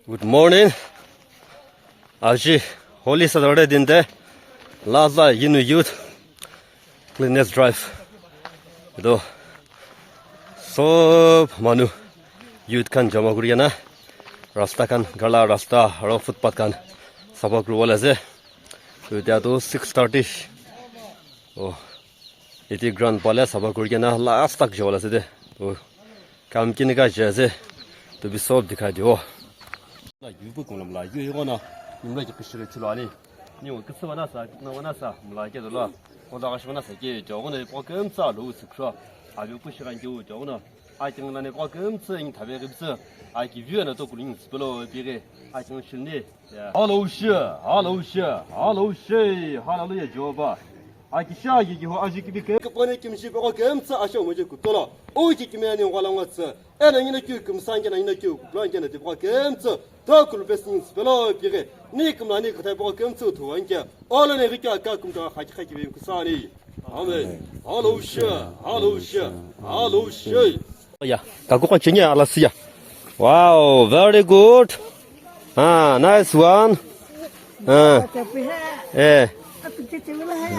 Good morning. Aji Holy Saturday dinde Laza Yinu Youth Cleanliness Drive. Ido sob manu youth kan jama kuriana rasta kan gala rasta aro footpath kan sabak ruwal ase. So dia tu 6:30. Oh, iti grand pala sabak kuriana last tak jawal ase de. To kam kini ka jaise to bi sob dikhai dio. 나 유부 공람 라 유이거나 님라 지크시를 줄아니 니 그스와나사 나와나사 몰라게도라 오다가시와나사 게 저거는 꽉금싸 로스크라 아주 부시간 교 저거는 아이팅나네 꽉금싸 인 타베급스 아이기 위에는 또 그린 스플로 비게 아이팅 실니 할로시 할로루야 조바 아이기 샤기기 호 아지기 비게 그번에 김시 보고 금싸 아셔 뭐지 그돌아 오지 김에는 관람왔어 애는 이나 교금 상견나 이나 교 블랑견나 되고 금싸 Takul besins belo pire ni kumla ni kata bo kemtsu to wanke ala ne rika ka kumta haji bim kusani amen hallo ya ka ko chinya ala sia wow very good nice one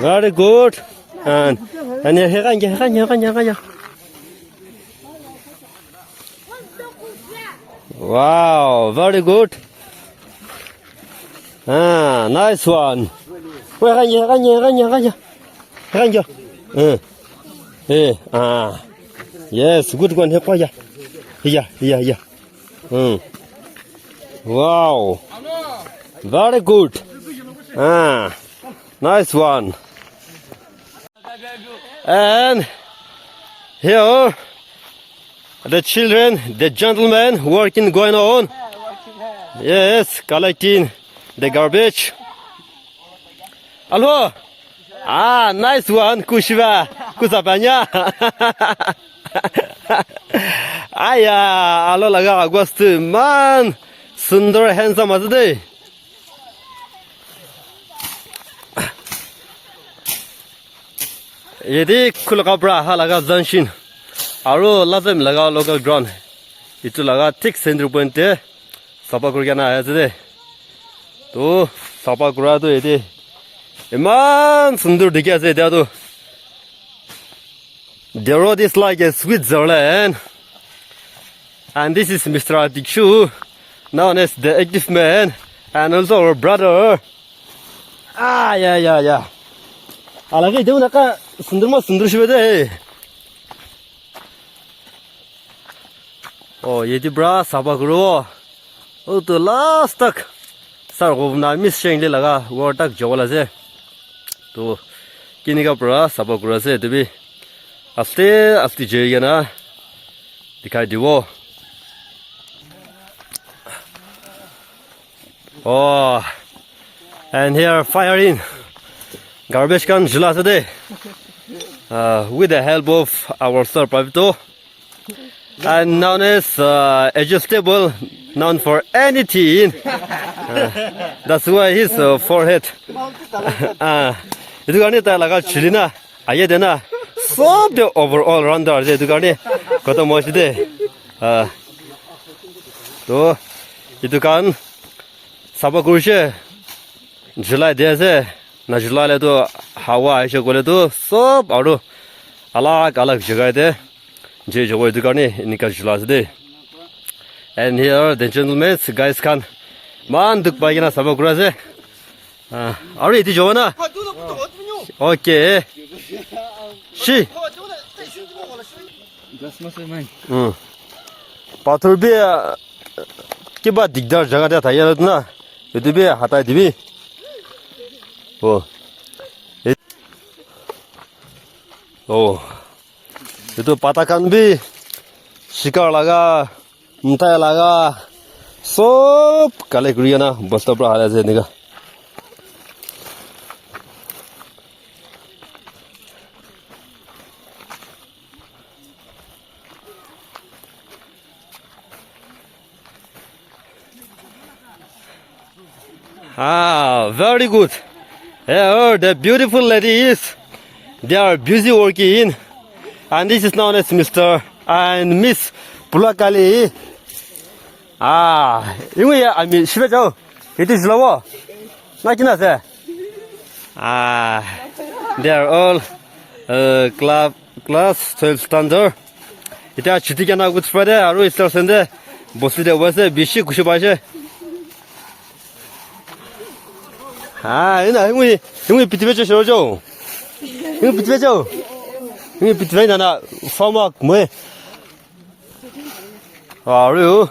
very good and hega Wow, very good. Nice one. Yes, good one. Yeah. Wow. Very good. Nice one. And here the children, the gentlemen working going on. Yes, collecting the garbage. Hello. Nice one, Kushiva. Kusapanya. Hello laga August. Man, sundar handsome asde. Yedi kulakabra halaga zanshin. Aro lazem laga local ground itu laga thick center point te sapa kurigana ayase to sapa kura to ede eman sundur dikhi ase dia to the road is like a Switzerland and this is Mr. Adikshu known as the active man and also our brother yeah alage deun naka sundur shibede yedi bra sabagro to last tak sargovna mission le laga war tak jawala se to kiniga bra sabagro se debi aste jeyana dikhai dibo and here firing garbage can jula today with the help of our sir Pavito and known as adjustable, known for anything. That's why his forehead. Itu kan kita laga chilina, ayah dena, so the overall rounder. Itu kan ni, kata macam deh. So itu kan, sabak kurusnya, July dia se, na July le tu hawa aisha kole tu, so baru alag jaga deh. Joy itu kan ni kan jelas deh. And here the gentlemen, guys kan, man duk pagi na sabak kurang se. Ari itu jauh na. Okay. Si. Pathur be kibat digdar jaga dia thaya tu na. Itu be hatai dibi. Itu patakan bi shikar laga mtai laga sob kale kuriana basta pra hala je niga very good. Here the beautiful ladies, they are busy working. And this is known as Mr. and Miss Pulakali. 因为10조 it is low 나기나세 they are all class 12 standard 이따 주디가나 good friday 아로 있었는데 보스데 와서 비시 98세 이나 형이 비트베죠 쇼죠 형이 비트베죠 형이 비트베 나나 파마 뭐해 아루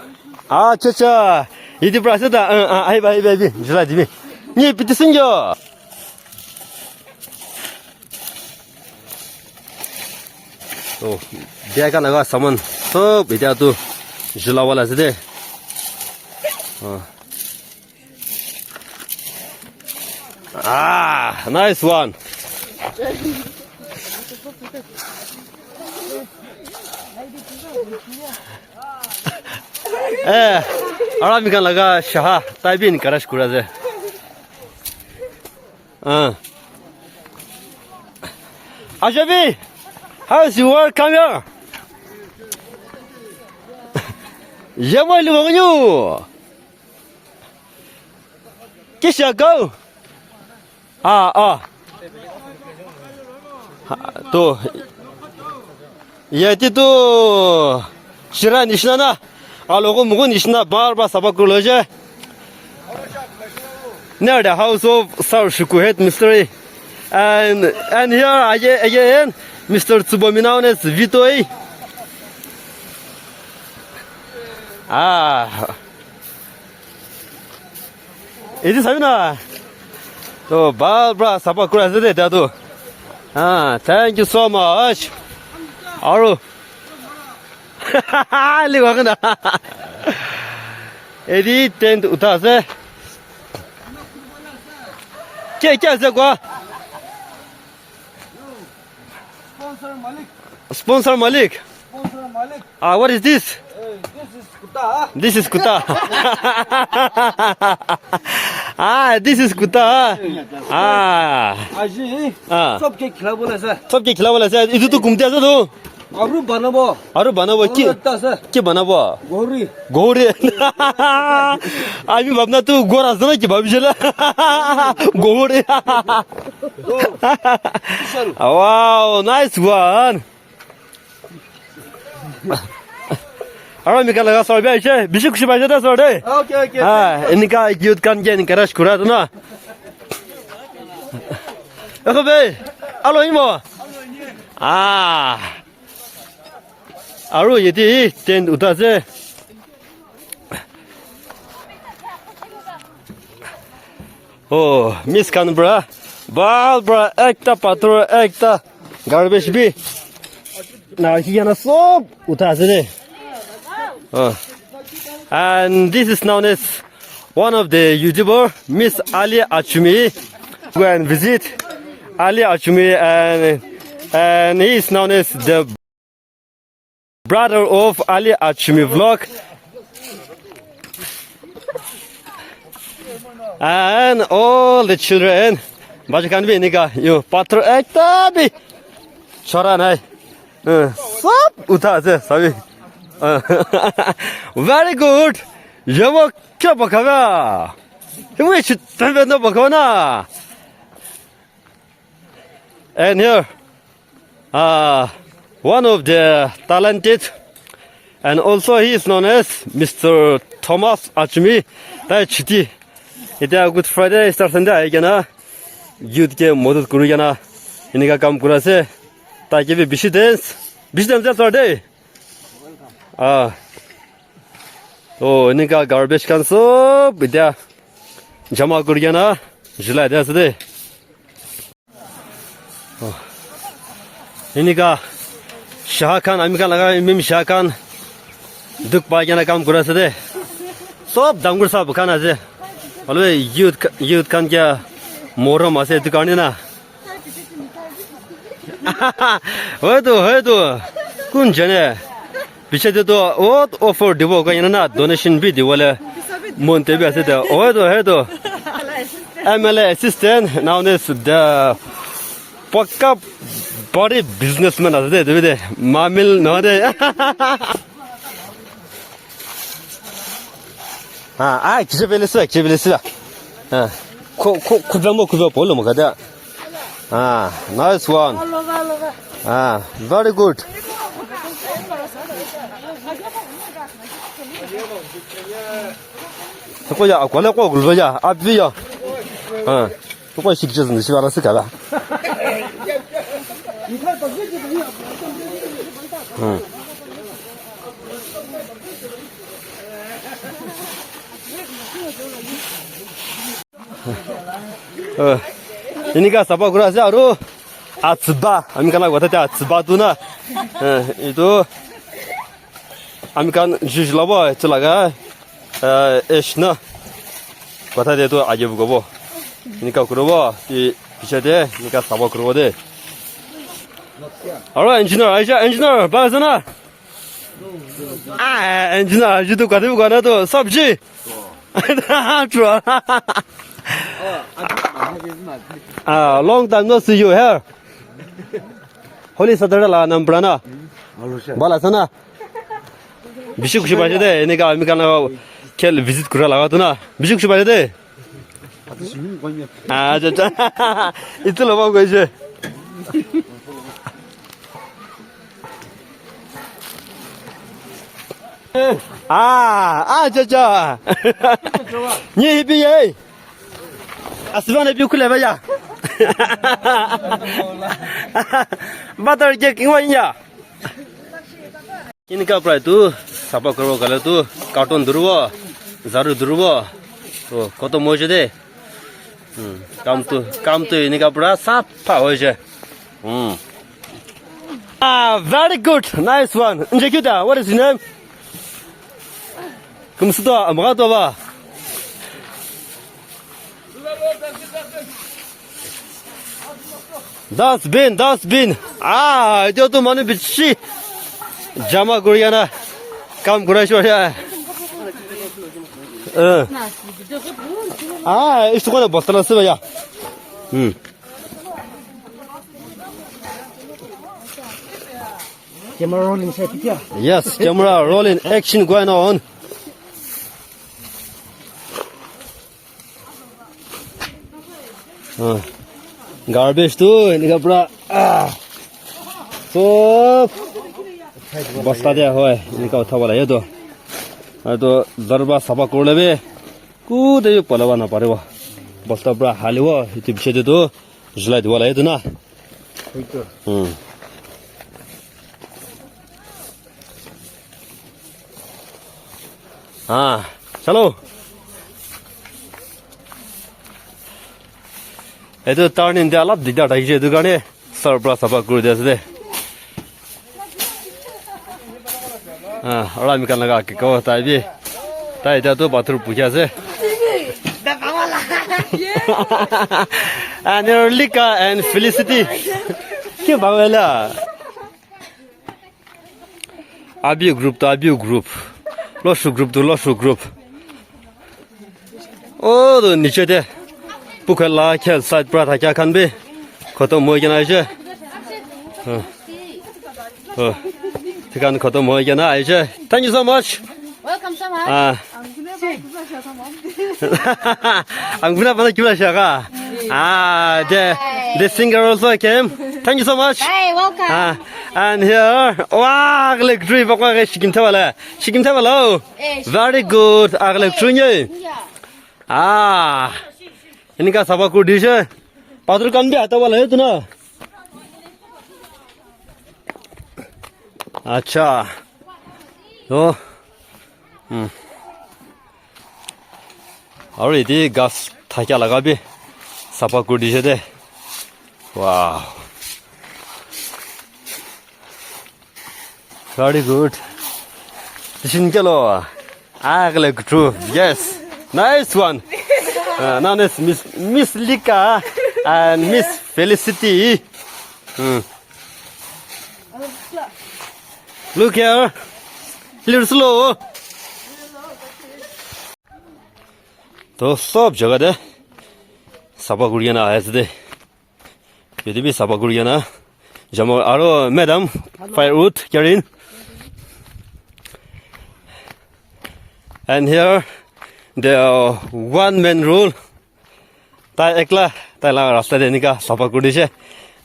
차차 이디 브라스다 아이바이바이비 줄라디비 니 비트 생겨 또 대가 나가 사만 또 비디아도 줄라와라 세데 nice one 아라미간 라가 샤하 타이빈 카라시 쿠라제 아자비 how's your work come here 야말로 먹어요 kisha go 또 얘티 또 시라 니시나나 알로고 무고 니시나 바르바 사바쿠로제 near the house of Sir Shukuhet mystery and here again Mr. Tsubominaunes Vitoi 이제 사유나 또 바브라 사바쿠라스데 다도 thank you so much 아루 리와가나 에디 텐트 우타세 क्या Sponsor Malik. What is this? This is Kuta. This is Kuta. 아지. सबके खिलाबोला से. सबके खिलाबोला से. इधर तो घूमते ऐसा तो. आरु बनाबो के बनाबो गोरी आमी भावना तू गोरा असना की भविष्यला गोरी वाव नाइस वन अरे मिका लगा सौबे ऐसे बिशु खुशी बाजे था सौडे ओके इनका यूथ कान के इनका रश खुरा तो ना okay bay hello emo 아루 얘디 된 우다제 미스 칸브라 발브라 액타 파트로 액타 garbage bi now he gonna soap udaze and this is known as one of the YouTuber Miss Ali Achumi go and visit Ali Achumi and he is known as the brother of Ali Achumi vlog and all the children bajakan bi nika yo patro ekta bi chora nai sab utaze sabi very good yamo kya bakava himwe chitbe no bakavana and here one of the talented and also he is known as Mr. Thomas Achumi that chiti ita good friday start sande aigena youth ke modad kurugena inika kam kurase taki bi bishi dance sorday to inika garbage kan so bidya jama kurugena jula da sade inika शाहखान अमिका लगा इमिम शाहखान दुख पागेना काम कुरासे दे सब दांगुर सब खाना से अलवे यूथ खान क्या मोरम आसे दुकान ना है तो कौन जने पीछे तो what offer दिवो का ना डोनेशन भी दिवले मोंटे भी आसे दे है तो MLA assistant now this the पक्का body businessman as they mamil no de 기저벨리스. 쿠베모 볼로 먹어야. Nice one. Very good. 거야, 권래 꼭 굴러야. 앞이야. 그거 식지는 시발아서 가라. 이니까 사바 그라자로 아츠바 아미카나 와타테 아츠바두나 이도 아미칸 주실라바 찔라가 에시나 와타데도 아제부고보 이니까 그러고 이 비셔데 이니까 사바 그러고데 알아 엔지니어 바자나 엔지니어 아주도 가도 가나도 섭지 좋아 long time no see you here. Holy Saturday la nambrana. Bala sana. Bishi kushi baje de ne ga amikana kel visit kura laga tu na. Bishi kushi baje de. Acha. Itlo ba ko je. Acha. Ni bi ye. Asvan epi kule baya. Batar ke kingwanya. Inika prai tu sapa karo gale tu carton durbo zaru durbo to koto moje de. Kam tu inika pura sapa hoje. Very good. Nice one. Nje kyuta, what is your name? Kumsuto amato ba. Dustbin. Ito to manu bichi. Jama Guriana. Kam Gurashwara. Isto quando bosta na sua ya. Camera rolling set here. Yes, camera rolling, action going on. Garbage too, ini kapra. So, basta dia hoy, ini kau tahu lah ya tu. Itu darba sabak korlebe, ku deh palawa na parewa. Basta bra haliwa, itu bisa tu, jelai dua lah ya tu na. Chalo. Itu turn in dia lap dikda dah je tu kan ni, serba sabak kuru dia sede. Orang mikan laga kau tapi dia tu bathroom puja se. And Lika and Felicity, kau bawa lah. Abiu group. Loshu group. Oh, tu ni cete. Pukala kel side brat ha kya khan be khatam hoy gena aise thikan khatam hoy gena aise. Thank you so much. Welcome so much. Anguna bana kula shaka. The singer also came. Thank you so much. Hey, welcome. And here, wow, agle tree bakwa ke shikim thabala. Very good. Agle tree ye. इनका सबा को dish है पात्र कान भी आता वाला है तू ना अच्छा तो और इधर गैस था क्या लगा भी सबा को डिश है वाह very good दिशन क्या लो आगले true yes nice one. Now is Miss Lika and Miss Felicity. Look here, little slow. तो सब जगह दे सबा गुड़िया ना आये थे यदि भी सबा गुड़िया ना जमा आरो madam firewood Karen and here the one man rule tai ekla tai la rasta de nika sapa kuri she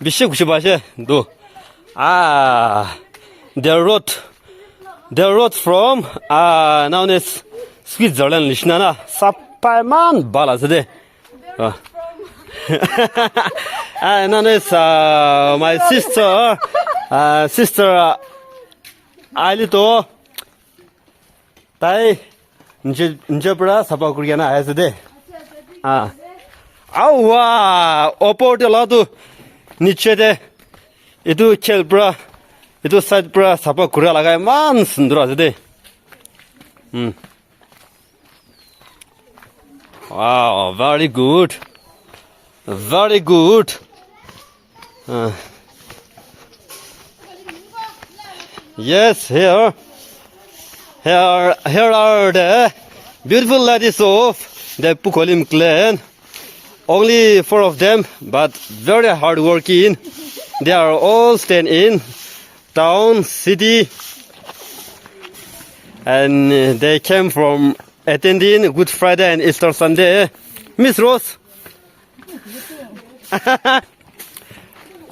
bishe kushi ba she do the road from known as Switzerland lishnana sapaiman bala zede known as my sister Alito tai nje pra sapa kuri na ayase awa oport la tu niche de edu chel pra edu side pra sapa kuri lagai man sundur ase wow very good yes here are the beautiful ladies of the Pukolim clan. Only 4 of them, but very hard working. They are all staying in town, city, and they came from attending Good Friday and Easter Sunday. Miss Rose.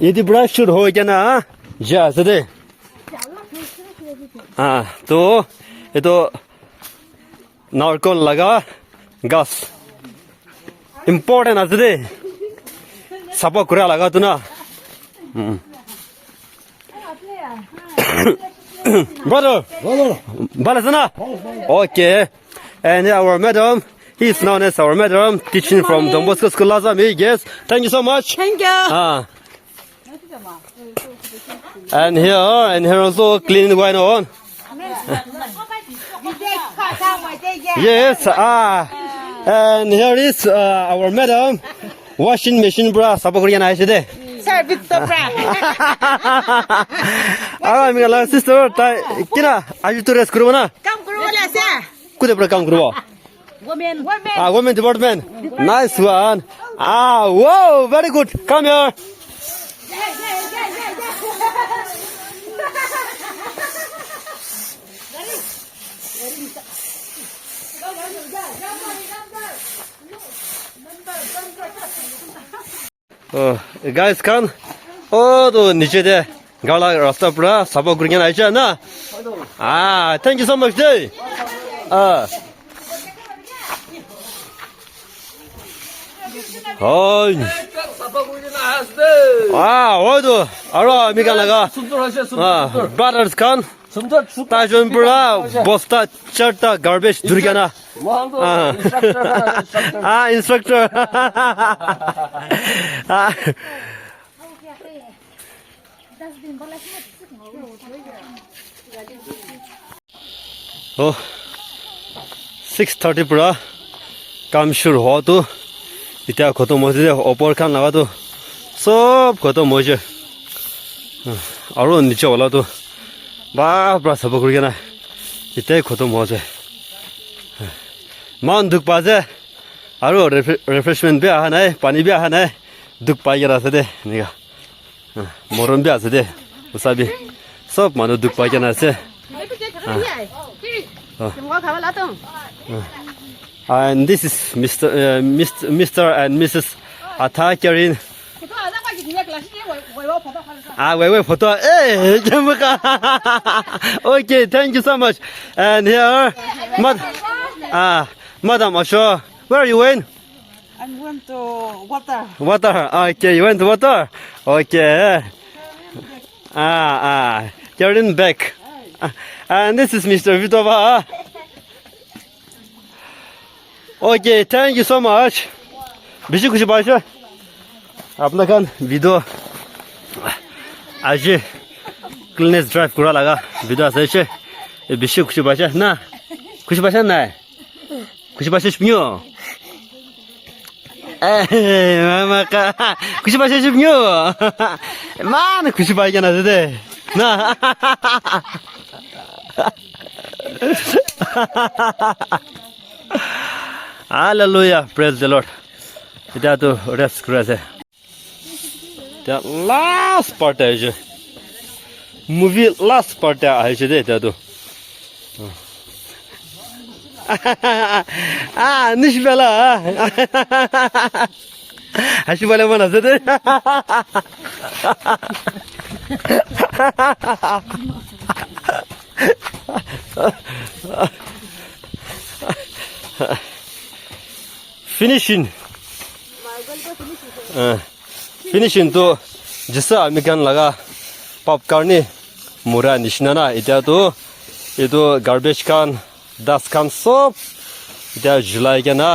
Yedi brush should ho gana ja sade. To eto narkon laga gas important asde sapa kura laga tu na brother balasana okay and our madam he is known as our madam teaching from Don Bosco School Lazami. Yes, thank you so much. Thank you. And here also cleaning going on. Yes, and here is our madam washing machine bra sapagurian aise Service to bra. mi la sister ta kina aju to rest kuro na Kam kuro la sa. kude bra kam kuro Women. women department nice one wow very good come here guys kan to niche de gala rasta pura sapa gurgen aisha na thank you so much day Oi. Oido. Aro miga laga. Brothers kan. Tajon pura bosta charta garbage durgana. Instructor. Oh, 6:30 pura काम शुरू हो तो इतना खत्म हो जाए ऊपर खान लगा तो सब खत्म हो जाए और नीचे वाला तो बाप रे सब कुछ ना इतना खत्म हो जाए मान दुख पाजे और रिफ्रेशमेंट भी आ ना पानी भी आ ना दुख पाई रहा से दे निका मोरम भी आ से दे उसा भी सब मानो दुख पाई ना से and this is Mr. and Mrs. Atakirin. Wait, photo. Hey, okay, thank you so much. And here, Madam Asho, where are you going? I'm going to water. Water. Okay, you went to water. Okay. Karin back. And this is Mr. Vitova. Okay, thank you so much. Bishi kushi baisha. Apna kan video aje cleanest drive kura laga video asaiche. Bishi kushi baisha na. Kushi baisha na. Kushi baisha shpnyo. Mama ka. Kushi baisha shpnyo. Man kushi baisha na de. Na. Hallelujah, praise the Lord. Ita to rest krase. The last part is movie last part is de ita to. nicht bela. Hast du bela mana zede? Finishing. Finishing to jisa amikan laga popcorn ni mura nishnana ita to ito garbage can dust can soap ita July kana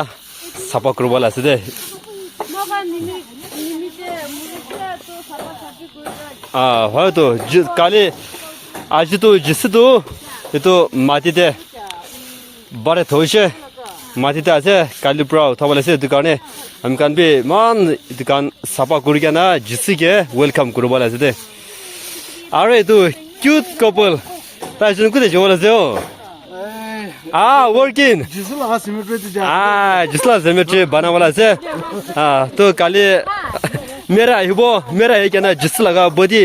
sapa kurwala aside hoyto kali aji to jisi to ito matite bare thoise matite ase kali pro thobalase dukane amkan bi man dukan sapa kurigana jisi ke welcome kurwala aside are to cute couple ta jun kude jowalaseyo working जिसला सिमेट्री जा जिसला zemetri banawala ase to kali mera hibo mera ekena jislaga body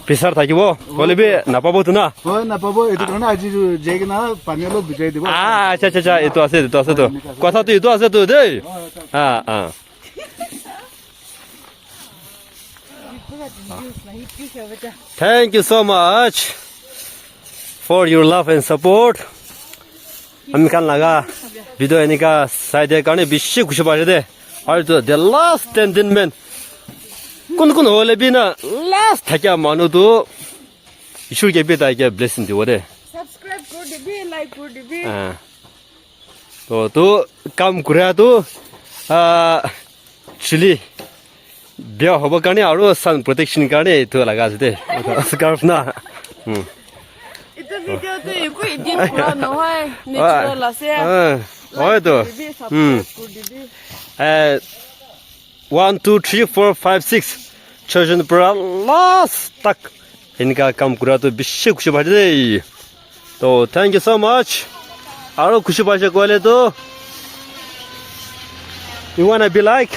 pressure thakibo bolebi napabo tuna हो ना पाबो एतो कना आजि जेगना पानीलो बिजाइ दिबो acha eto ase to kotha to eto ase to dei Thank you so much for your love and support. আমি kan laga video enika side karne bishi khushi bajede আর তো the last 10 men কোন হলে বিনা last থাকা মানু তো ঈশ্বরকে বেদাইকে blessing দিব দে Subscribe kor dibi, like kor dibi. তো কাম করে তো chili বিয়া হব কারণে আরো sun protection কারণে তো লাগা আছে দে scarf না Ito video to ibu edit kura no hoy. Natural ase. হয় তো Subscribe kor dibi. 1 2 3 4 5 6 children pura last tak इनका काम करा तो बिशे खुशी बात दे तो थैंक यू सो मच आरो खुशी बात को ले तो you wanna be like